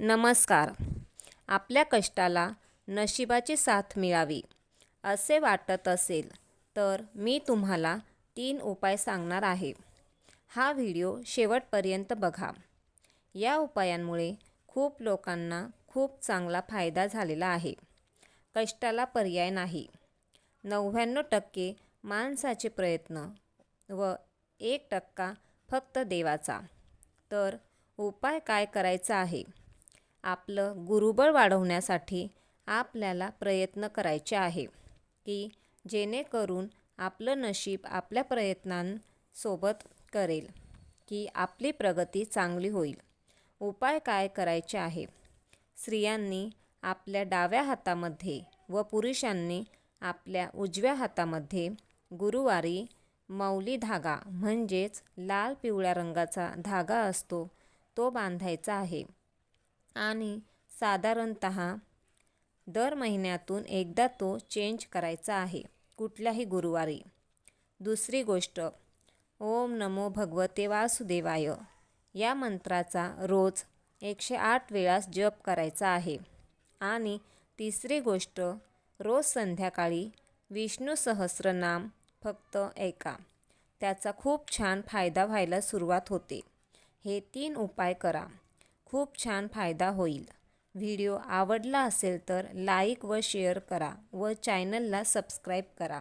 नमस्कार. आपल्या कष्टाला नशिबाची साथ मिळावी असे वाटत असेल तर मी तुम्हाला 3 उपाय सांगणार आहे. हा व्हिडिओ शेवटपर्यंत बघा. या उपायांमुळे खूप लोकांना खूप चांगला फायदा झालेला आहे. कष्टाला पर्याय नाही. 99% माणसाचे प्रयत्न व 1% फक्त देवाचा. तर उपाय काय करायचा आहे? आपलं गुरुबळ वाढवण्यासाठी आपल्याला प्रयत्न करायचे आहे की जेणेकरून आपलं नशीब आपल्या प्रयत्नांसोबत करेल की आपली प्रगती चांगली होईल. उपाय काय करायचे आहे? स्त्रियांनी आपल्या डाव्या हातामध्ये व पुरुषांनी आपल्या उजव्या हातामध्ये गुरुवारी मौली धागा म्हणजेच लाल पिवळ्या रंगाचा धागा असतो तो बांधायचा आहे आणि साधारणतः दर महिन्यातून एकदा तो चेंज करायचा आहे कुठल्याही गुरुवारी. दुसरी गोष्ट, ओम नमो भगवते वासुदेवाय या मंत्राचा रोज 108 वेळा जप करायचा आहे. आणि तिसरी गोष्ट, रोज संध्याकाळी विष्णू सहस्रनाम फक्त ऐका. त्याचा खूप छान फायदा व्हायला सुरुवात होते. हे 3 उपाय करा. खूप छान फायदा होईल. व्हिडिओ आवडला असेल तर लाईक व शेअर करा व चॅनलला सबस्क्राईब करा.